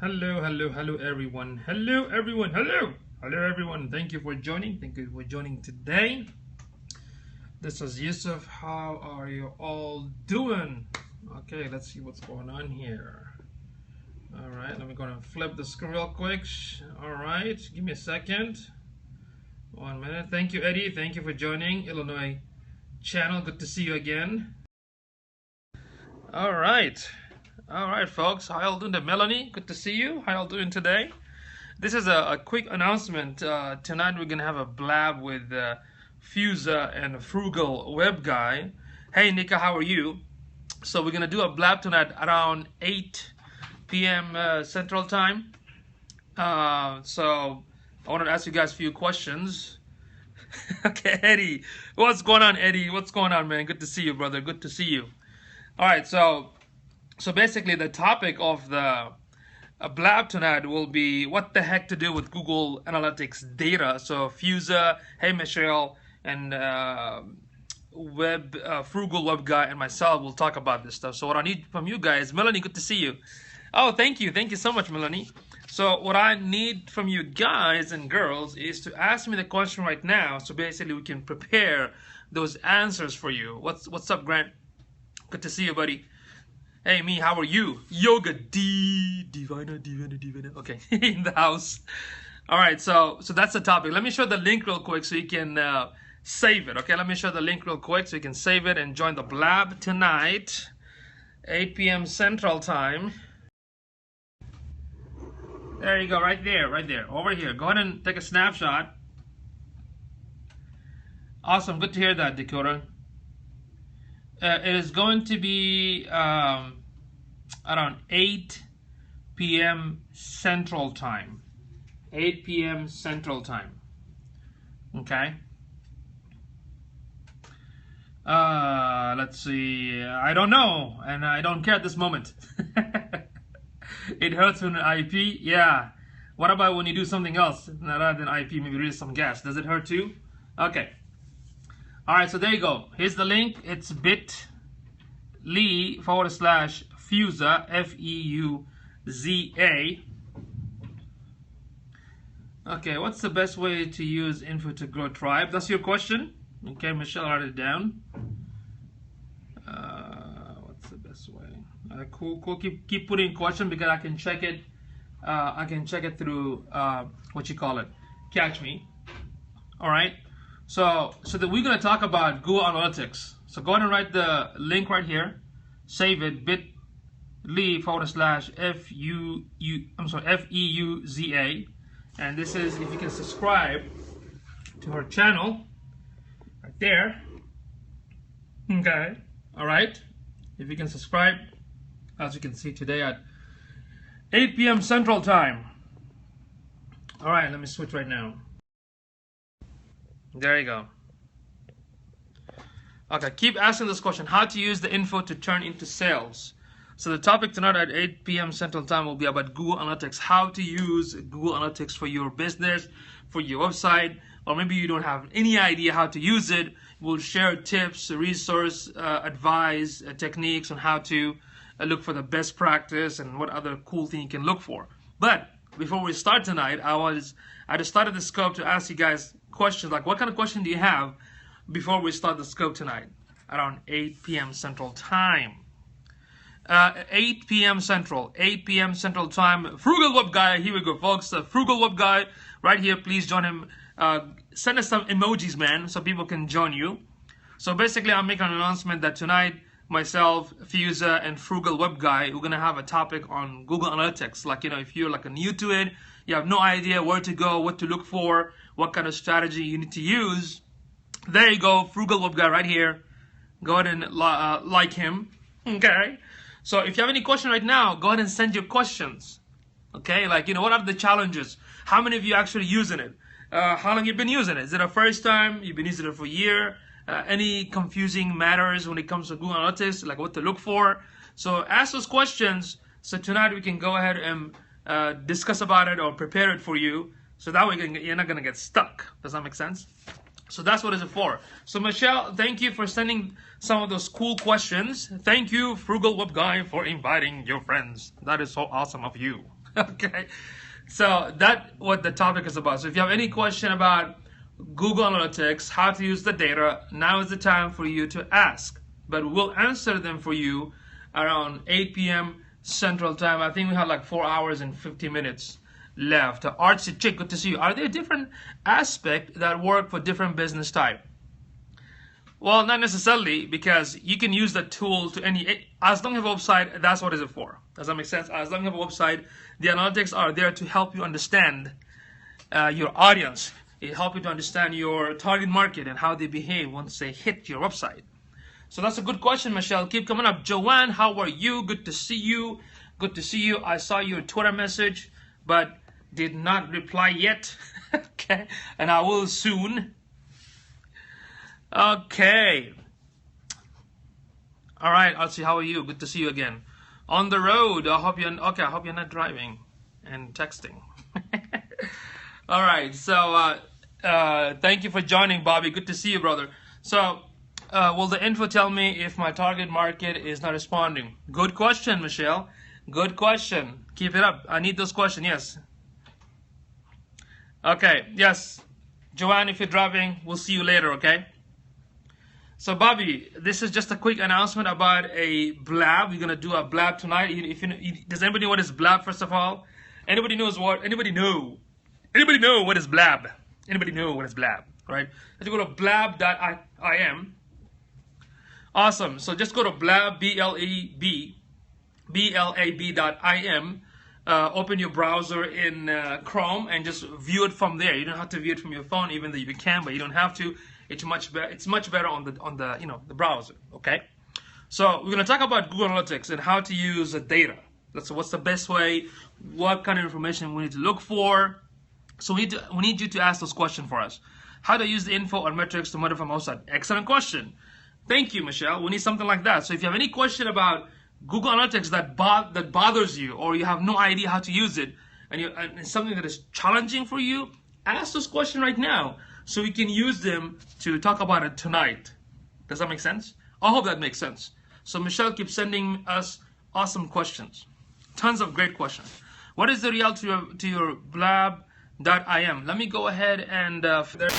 Hello, everyone. Hello, everyone. Hello, everyone. Thank you for joining. Thank you for joining today. This is Yusuf. How are you all doing? Okay, let's see what's going on here. All right, let me go and flip the screen real quick. All right, give me a second. 1 minute. Thank you, Eddie. Thank you for joining Illinois channel. Good to see you again. All right. All right, folks. How y'all doing? Melanie, good to see you. How y'all doing today? This is a quick announcement. Tonight we're gonna have a blab with Fusa and Frugal Web Guy. Hey, Nika, how are you? So we're gonna do a blab tonight around 8 p.m. Central Time. So I wanted to ask you guys a few questions. Okay, Eddie, what's going on, Eddie? What's going on, man? Good to see you, brother. Good to see you. All right, so basically the topic of the blab tonight will be what the heck to do with Google Analytics data. So Fusa, hey Michelle, and Frugal Web Guy and myself will talk about this stuff. So what I need from you guys, Melanie, good to see you. Oh, thank you so much, Melanie. So what I need from you guys and girls is to ask me the question right now. So basically we can prepare those answers for you. What's up, Grant? Good to see you, buddy. Hey, me, how are you? Yoga Divina. Okay, in the house. All right, so that's the topic. Let me show the link real quick so you can save it. Okay, let me show the link real quick so you can save it and join the blab tonight, 8 p.m. Central Time. There you go, right there, over here. Go ahead and take a snapshot. Awesome, good to hear that, Dakota. It is going to be around 8 p.m. Central Time. 8 p.m. Central Time. Okay. Let's see. I don't know, and I don't care at this moment. It hurts when an IP. Yeah. What about when you do something else rather than IP? Maybe release some gas. Does it hurt too? Okay. All right, so there you go. Here's the link. It's bit.ly/Fusa, F-E-U-Z-A. Okay, what's the best way to use info to grow tribe? That's your question? Okay, Michelle, write it down. What's the best way? Cool. Keep putting question because I can check it. I can check it through Catch Me. All right. So that we're going to talk about Google Analytics. So go ahead and write the link right here. Save it, bit.ly/F-E-U-Z-A. And this is, if you can subscribe to her channel, right there. Okay. All right. If you can subscribe, as you can see today at 8 p.m. Central Time. All right, let me switch right now. There you go. Okay, keep asking this question. How to use the info to turn into sales. So the topic tonight at 8 p.m. Central Time will be about Google Analytics. How to use Google Analytics for your business, for your website, or maybe you don't have any idea how to use it. We'll share tips, resource, advice, techniques on how to look for the best practice and what other cool thing you can look for. But before we start tonight, I just started the scope to ask you guys questions like what kind of question do you have before we start the scope tonight around 8 p.m. Central Time. 8 p.m. Central Time. Frugal Web Guy, here we go, folks. Frugal Web Guy right here, please join him. Send us some emojis, man, so people can join you. So basically I'm making an announcement that tonight myself, Fusa, and Frugal Web Guy, we're gonna have a topic on Google Analytics. Like, if you're like new to it, you have no idea where to go, what to look for, what kind of strategy you need to use. There you go, Frugal Web Guy right here. Go ahead and like him. Okay. So if you have any question right now, go ahead and send your questions. Okay, like what are the challenges? How many of you actually using it? How long you been using it? Is it a first time? You've been using it for a year? Any confusing matters when it comes to Google Analytics, like what to look for? So ask those questions so tonight we can go ahead and discuss about it or prepare it for you, so that way you're not gonna get stuck. Does that make sense? So that's what it's for. So Michelle, thank you for sending some of those cool questions. Thank you, Frugal Web Guy, for inviting your friends. That is so awesome of you. Okay, so that's what the topic is about. So if you have any question about Google Analytics, how to use the data, now is the time for you to ask. But we'll answer them for you around 8 p.m. Central Time. I think we have like 4 hours and 50 minutes left. Artsy Chick, good to see you. Are there different aspects that work for different business type? Well, not necessarily, because you can use the tool to any, as long as you have a website, that's what is it for. Does that make sense? As long as you have a website, the analytics are there to help you understand your audience. It helps you to understand your target market and how they behave once they hit your website. So that's a good question, Michelle. Keep coming up. Joanne, how are you? Good to see you. Good to see you. I saw your Twitter message, but did not reply yet. Okay, and I will soon. Okay. All right, Artsy, how are you? Good to see you again. On the road. I hope you're okay. I hope you're not driving and texting. All right. So thank you for joining, Bobby. Good to see you, brother. So will the info tell me if my target market is not responding? Good question, Michelle. Good question. Keep it up. I need those questions. Yes. Okay. Yes. Joanne, if you're driving, we'll see you later. Okay. So Bobby, this is just a quick announcement about a blab. We're gonna do a blab tonight. Does anybody know what is blab? First of all, anybody knows what? Anybody know? Anybody know what is blab? Anybody know what is blab? Right? Let's go to blab.im. Awesome. So just go to blab, blab.im. Open your browser in Chrome and just view it from there. You don't have to view it from your phone, even though you can, but you don't have to. It's much better. It's much better on the the browser. Okay. So we're gonna talk about Google Analytics and how to use the data. That's what's the best way. What kind of information we need to look for. So we need you to ask those questions for us. How to use the info or metrics to modify my website? Excellent question. Thank you, Michelle. We need something like that. So if you have any question about Google Analytics that bothers you, or you have no idea how to use it, and it's something that is challenging for you, ask those questions right now, so we can use them to talk about it tonight. Does that make sense? I hope that makes sense. So Michelle keeps sending us awesome questions. Tons of great questions. What is the result to your blab.im? Let me go ahead and